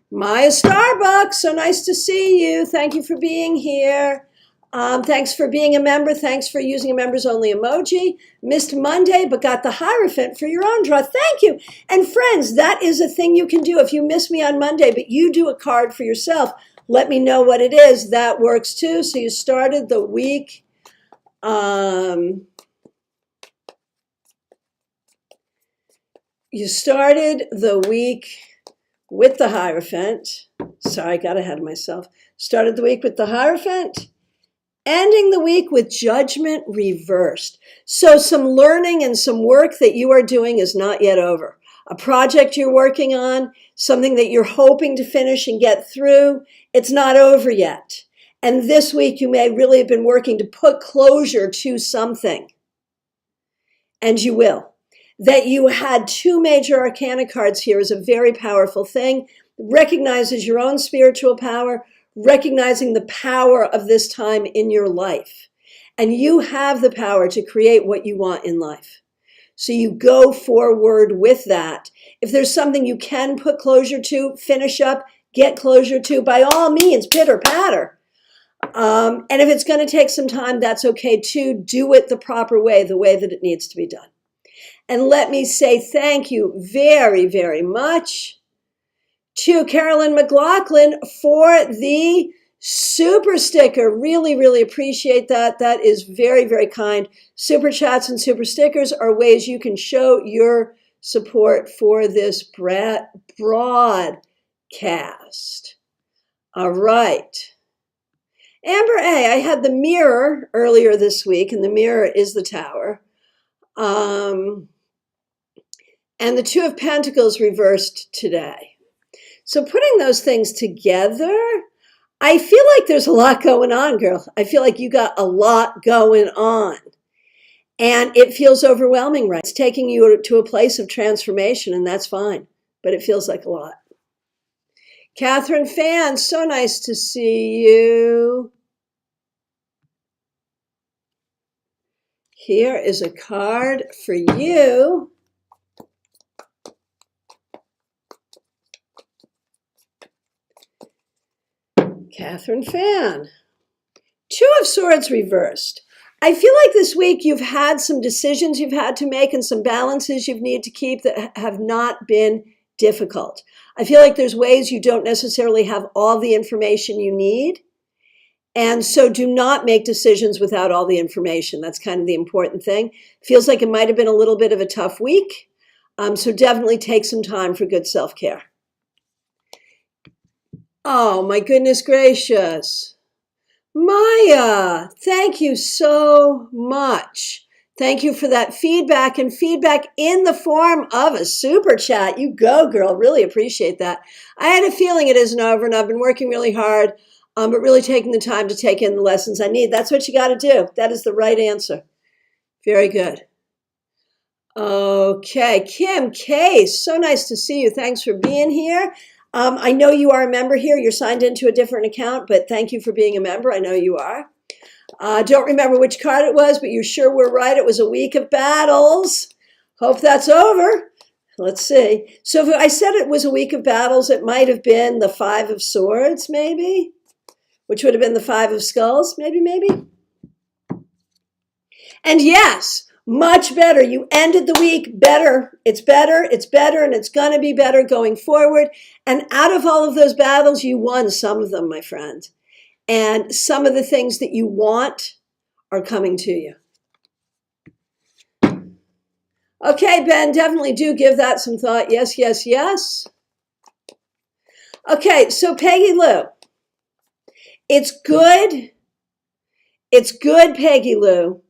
Maya Starbucks, so nice to see you. Thank you for being here. Thanks for being a member. Thanks for using a members only emoji. Missed Monday, but got the Hierophant for your own draw. Thank you. And friends, that is a thing you can do. If you miss me on Monday, but you do a card for yourself, let me know what it is. That works too. So you started the week. You started the week with the Hierophant. Sorry, I got ahead of myself. Started the week with the Hierophant. Ending the week with Judgment reversed. So some learning and some work that you are doing is not yet over. A project you're working on, something that you're hoping to finish and get through, it's not over yet. And this week you may really have been working to put closure to something. And you will. That you had two major arcana cards here is a very powerful thing. Recognizes your own spiritual power, recognizing the power of this time in your life. And you have the power to create what you want in life. So you go forward with that. If there's something you can put closure to, finish up, get closure to, by all means, pitter patter. And if it's going to take some time, that's okay too. Do it the proper way, the way that it needs to be done. And let me say thank you very, very much to Carolyn McLaughlin for the super sticker. Really, really appreciate that. That is very, very kind. Super chats and super stickers are ways you can show your support for this broadcast. All right. Amber A., I had the Mirror earlier this week, and the Mirror is the Tower. and the Two of Pentacles reversed today. So putting those things together, I feel like there's a lot going on, girl. I feel like you got a lot going on. And it feels overwhelming, right? It's taking you to a place of transformation, and that's fine. But it feels like a lot. Catherine Fan, so nice to see you. Here is a card for you. Catherine Fan. Two of Swords reversed. I feel like this week you've had some decisions you've had to make and some balances you've needed to keep that have not been difficult. I feel like there's ways you don't necessarily have all the information you need. And so do not make decisions without all the information. That's kind of the important thing. Feels like it might have been a little bit of a tough week. So definitely take some time for good self-care. Oh, my goodness gracious. Maya, thank you so much. Thank you for that feedback, and feedback in the form of a super chat. You go, girl. Really appreciate that. I had a feeling it isn't over, and I've been working really hard, but really taking the time to take in the lessons I need. That's what you got to do. That is the right answer. Very good. Okay, Kim Case, so nice to see you. Thanks for being here. I know you are a member here. You're signed into a different account, but thank you for being a member. I know you are. Don't remember which card it was, but you sure were right. It was a week of battles. Hope that's over. Let's see. So if I said it was a week of battles, it might have been the Five of Swords, maybe, which would have been the Five of Skulls, maybe. And yes, much better. You ended the week better. It's better, and it's going to be better going forward. And out of all of those battles, you won some of them, my friend. And some of the things that you want are coming to you. Okay, Ben, definitely do give that some thought. Yes, yes, yes. Okay, so Peggy Lou. It's good, Peggy Lou,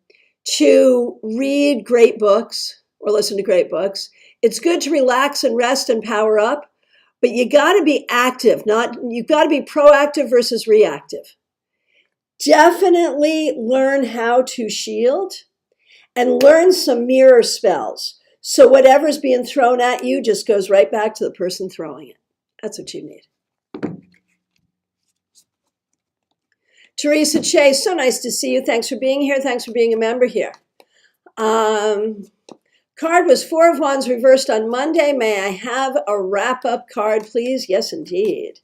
to read great books or listen to great books. It's good to relax and rest and power up, but you got to be active, you've got to be proactive versus reactive. Definitely learn how to shield and learn some mirror spells. So whatever's being thrown at you just goes right back to the person throwing it. That's what you need. Teresa Chase, so nice to see you. Thanks for being here. Thanks for being a member here. Card was Four of Wands reversed on Monday. May I have a wrap-up card, please? Yes, indeed.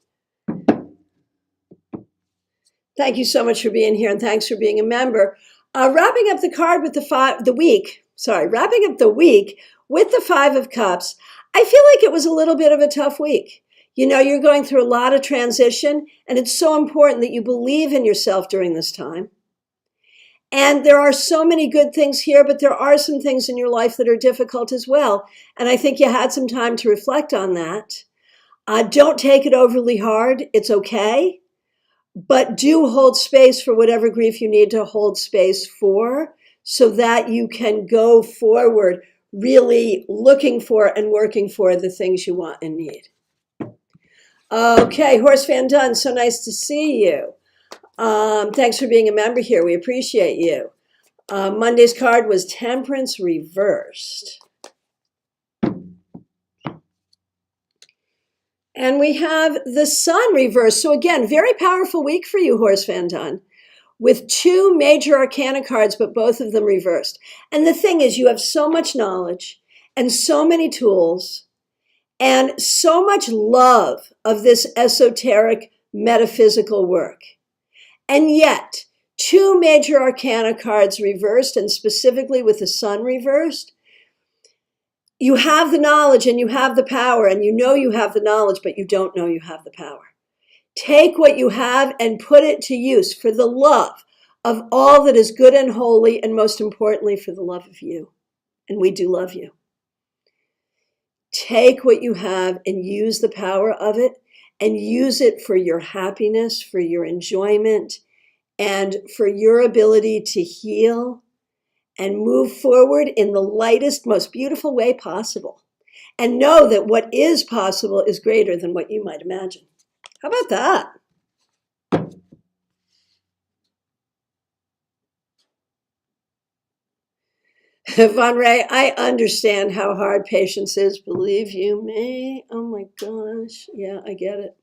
Thank you so much for being here, and thanks for being a member. Wrapping up the card with wrapping up the week with the Five of Cups. I feel like it was a little bit of a tough week. You know, you're going through a lot of transition, and it's so important that you believe in yourself during this time. And there are so many good things here, but there are some things in your life that are difficult as well. And I think you had some time to reflect on that. Don't take it overly hard. It's okay. But do hold space for whatever grief you need to hold space for, so that you can go forward really looking for and working for the things you want and need. Okay, Horse Van Dunn, so nice to see you. Thanks for being a member here. We appreciate you. Monday's card was Temperance reversed. And we have the Sun reversed. So again, very powerful week for you, Horse Van Dunn, with two major arcana cards, but both of them reversed. And the thing is, you have so much knowledge and so many tools and so much love of this esoteric metaphysical work. And yet, two major arcana cards reversed, and specifically with the Sun reversed, you have the knowledge and you have the power, and you know you have the knowledge, but you don't know you have the power. Take what you have and put it to use for the love of all that is good and holy, and most importantly, for the love of you. And we do love you. Take what you have and use the power of it, and use it for your happiness, for your enjoyment, and for your ability to heal and move forward in the lightest, most beautiful way possible. and know that what is possible is greater than what you might imagine. How about that? Von Ray, I understand how hard patience is, believe you me. Oh my gosh. Yeah, I get it.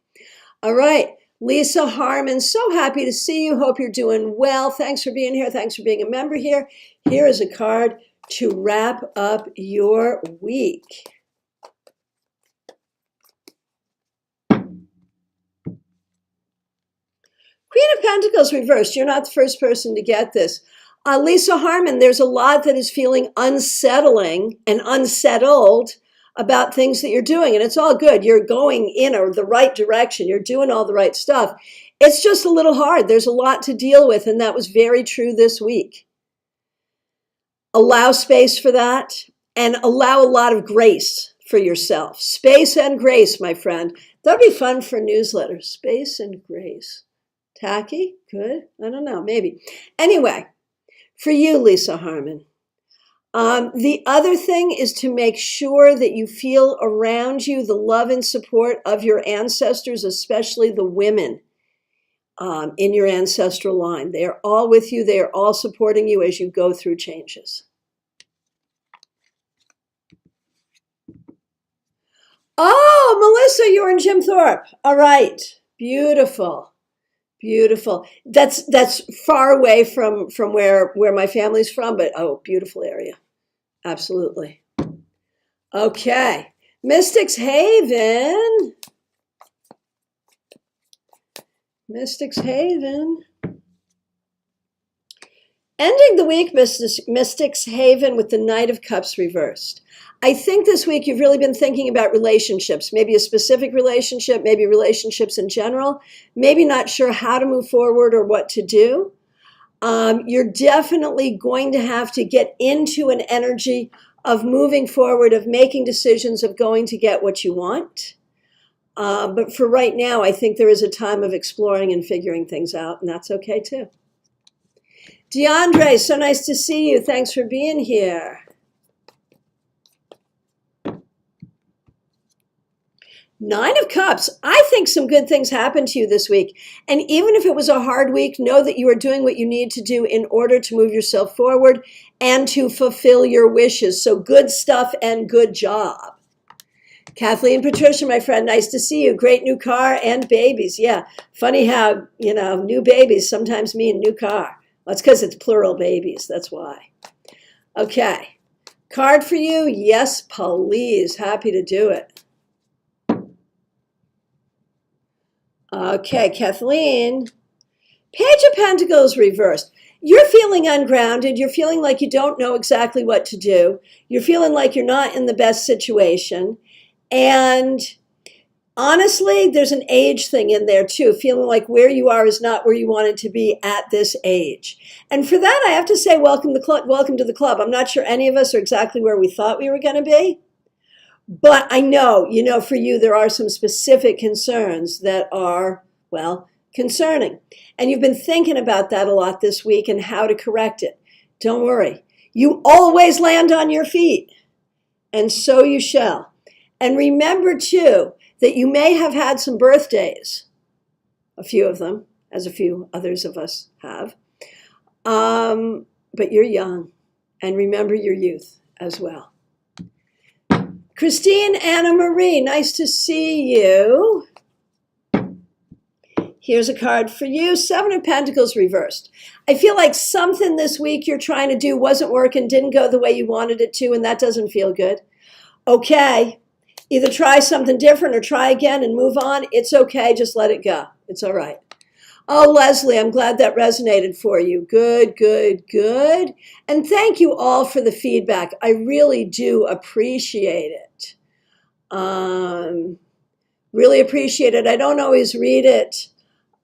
All right. Lisa Harmon, so happy to see you. Hope you're doing well. Thanks for being here. Thanks for being a member here. Here is a card to wrap up your week. Queen of Pentacles reversed. You're not the first person to get this. Lisa Harmon, there's a lot that is feeling unsettling and unsettled about things that you're doing. And it's all good. You're going in the right direction. You're doing all the right stuff. It's just a little hard. There's a lot to deal with. And that was very true this week. Allow space for that and allow a lot of grace for yourself. Space and grace, my friend. That'd be fun for newsletters. Space and grace. Tacky? Good? I don't know. Maybe. Anyway, for you, Lisa Harmon. The other thing is to make sure that you feel around you the love and support of your ancestors, especially the women in your ancestral line. They are all with you. They are all supporting you as you go through changes. Oh, Melissa, you're in Jim Thorpe. All right. Beautiful. Beautiful. That's far away from where my family's from, but oh, beautiful area. Absolutely. Okay. Mystics Haven. Mystics Haven. Ending the week, Mystics Haven, with the Knight of Cups reversed. I think this week you've really been thinking about relationships, maybe a specific relationship, maybe relationships in general, maybe not sure how to move forward or what to do. You're definitely going to have to get into an energy of moving forward, of making decisions, of going to get what you want. But for right now, I think there is a time of exploring and figuring things out, and that's okay too. DeAndre, so nice to see you. Thanks for being here. Nine of Cups. I think some good things happened to you this week. And even if it was a hard week, know that you are doing what you need to do in order to move yourself forward and to fulfill your wishes. So good stuff and good job. Kathleen Patricia, my friend, nice to see you. Great new car and babies. Yeah, funny how, new babies sometimes mean new car. Well, it's because it's plural babies. That's why. Okay. Card for you? Yes, please. Happy to do it. Okay, Kathleen. Page of Pentacles reversed. You're feeling ungrounded. You're feeling like you don't know exactly what to do. You're feeling like you're not in the best situation. And honestly, there's an age thing in there too, feeling like where you are is not where you wanted to be at this age. And for that, I have to say, welcome to the club. I'm not sure any of us are exactly where we thought we were going to be. But I know, for you, there are some specific concerns that are, concerning. And you've been thinking about that a lot this week and how to correct it. Don't worry. You always land on your feet. And so you shall. And remember, too, that you may have had some birthdays, a few of them, as a few others of us have. But you're young. And remember your youth as well. Christine Anna Marie, nice to see you. Here's a card for you. Seven of Pentacles reversed. I feel like something this week you're trying to do wasn't working, didn't go the way you wanted it to, and that doesn't feel good. Okay. Either try something different or try again and move on. It's okay. Just let it go. It's all right. Oh, Leslie, I'm glad that resonated for you. Good, good, good. And thank you all for the feedback. I really do appreciate it. Really appreciate it. I don't always read it.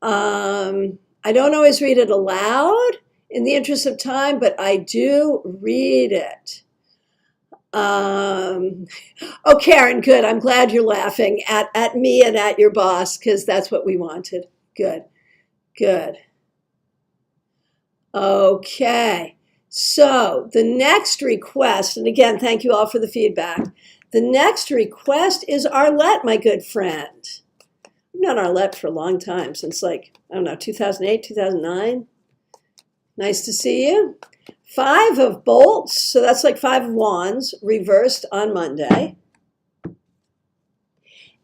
I don't always read it aloud in the interest of time, but I do read it. Oh, Karen, good. I'm glad you're laughing at me and at your boss, because that's what we wanted. Good. Good. Okay. So the next request, and again, thank you all for the feedback. The next request is Arlette, my good friend. I've known Arlette for a long time, since like, I don't know, 2008, 2009. Nice to see you. 5 of bolts, so that's like 5 of wands, reversed on Monday.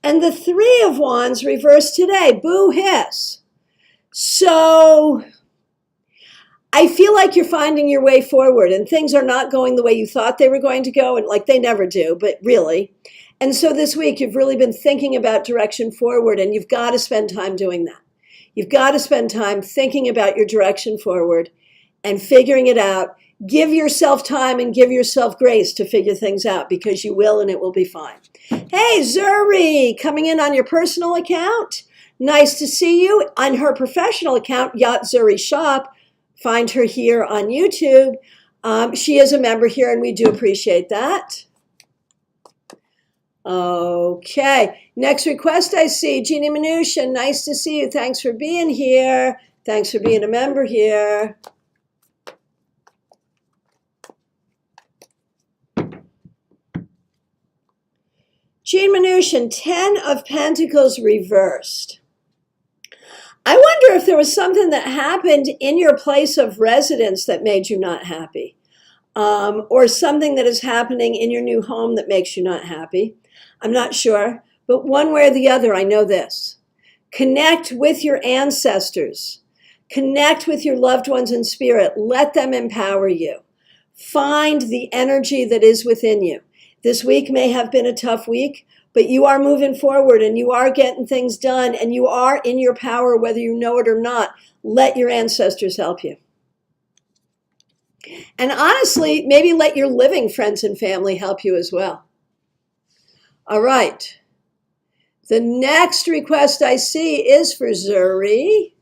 And the 3 of wands reversed today. Boo hiss. So I feel like you're finding your way forward and things are not going the way you thought they were going to go, and like they never do, but really. And so this week you've really been thinking about direction forward, and you've got to spend time doing that. You've got to spend time thinking about your direction forward and figuring it out. Give yourself time and give yourself grace to figure things out, because you will, and it will be fine. Hey, Zuri, coming in on your personal account. Nice to see you. On her professional account, Yacht Zuri Shop, find her here on YouTube. She is a member here, and we do appreciate that. Okay, next request I see, Jeannie Minutia. Nice to see you. Thanks for being here. Thanks for being a member here. Jean Mnuchin, 10 of Pentacles reversed. I wonder if there was something that happened in your place of residence that made you not happy, or something that is happening in your new home that makes you not happy. I'm not sure, but one way or the other, I know this. Connect with your ancestors. Connect with your loved ones in spirit. Let them empower you. Find the energy that is within you. This week may have been a tough week, but you are moving forward and you are getting things done and you are in your power, whether you know it or not. Let your ancestors help you. And honestly, maybe let your living friends and family help you as well. All right. The next request I see is for Zuri.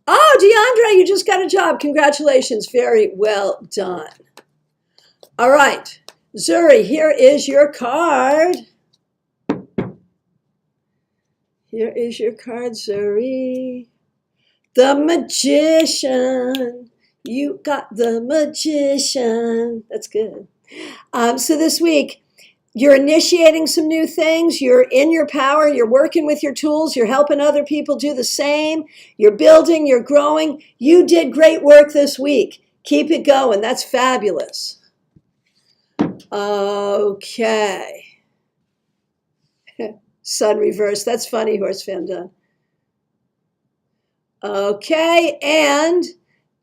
Oh, Deandra, you just got a job. Congratulations. Very well done. All right. Zuri, here is your card. Here is your card, Zuri. The Magician. You got the Magician. That's good. So this week, you're initiating some new things. You're in your power. You're working with your tools. You're helping other people do the same. You're building. You're growing. You did great work this week. Keep it going. That's fabulous. Okay. Sun reverse. That's funny, Horse Fan Done. Okay. And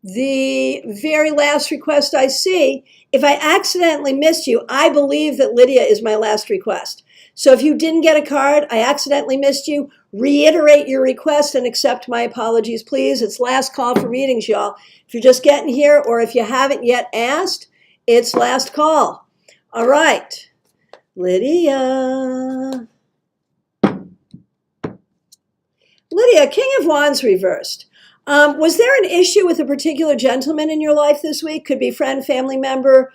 the very last request I see, if I accidentally missed you, I believe that Lydia is my last request. So if you didn't get a card, I accidentally missed you, reiterate your request and accept my apologies, please. It's last call for readings, y'all. If you're just getting here or if you haven't yet asked, it's last call. All right, Lydia. Lydia, King of Wands reversed. Was there an issue with a particular gentleman in your life this week? Could be friend, family member,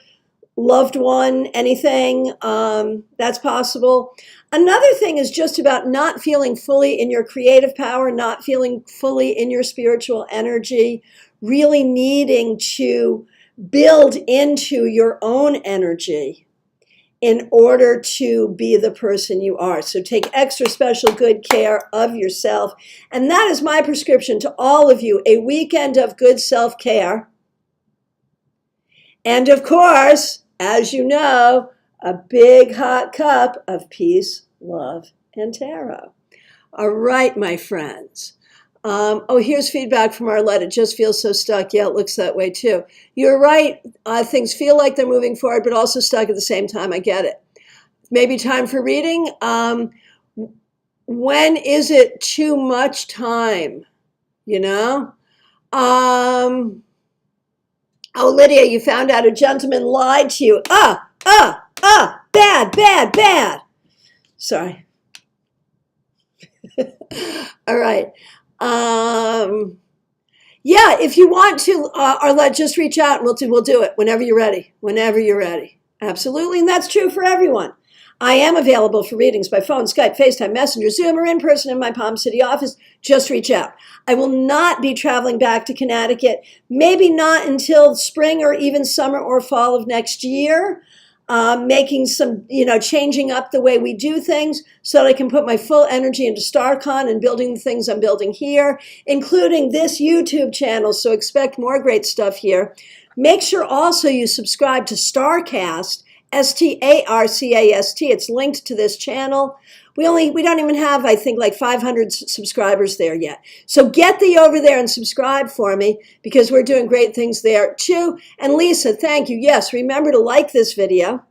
loved one, anything. That's possible. Another thing is just about not feeling fully in your creative power, not feeling fully in your spiritual energy, really needing to build into your own energy in order to be the person you are. So take extra special good care of yourself. And that is my prescription to all of you, a weekend of good self-care. And of course, as you know, a big hot cup of peace, love, and tarot. All right, my friends. Here's feedback from Arlette. It just feels so stuck. Yeah, it looks that way too. You're right. Things feel like they're moving forward, but also stuck at the same time. I get it. Maybe time for reading. When is it too much time? You know? Lydia, you found out a gentleman lied to you. Bad. Sorry. All right. Yeah, if you want to, Arlette, just reach out and we'll do it whenever you're ready. Whenever you're ready. Absolutely. And that's true for everyone. I am available for readings by phone, Skype, FaceTime, Messenger, Zoom, or in person in my Palm City office. Just reach out. I will not be traveling back to Connecticut, maybe not until spring or even summer or fall of next year, making some, changing up the way we do things so that I can put my full energy into StarCon and building the things I'm building here, including this YouTube channel. So expect more great stuff here. Make sure also you subscribe to StarCast, STARCAST. It's linked to this channel. We don't even have, I think, like 500 subscribers there yet. So get thee over there and subscribe for me because we're doing great things there too. And Lisa, thank you. Yes, remember to like this video.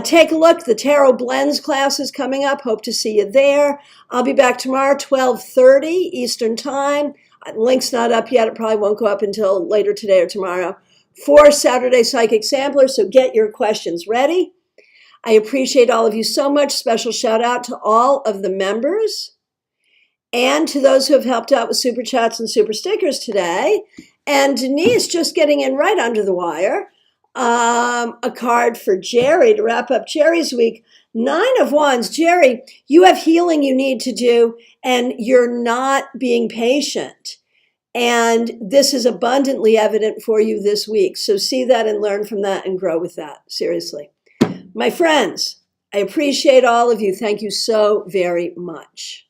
Take a look. The Tarot Blends class is coming up. Hope to see you there. I'll be back tomorrow, 12:30 Eastern Time. Link's not up yet. It probably won't go up until later today or tomorrow for Saturday Psychic Sampler. So get your questions ready. I appreciate all of you so much. Special shout out to all of the members and to those who have helped out with super chats and super stickers today. And Denise just getting in right under the wire. A card for Jerry to wrap up Jerry's week. 9 of Wands. Jerry, you have healing you need to do and you're not being patient. And this is abundantly evident for you this week. So see that and learn from that and grow with that. Seriously. My friends, I appreciate all of you. Thank you so very much.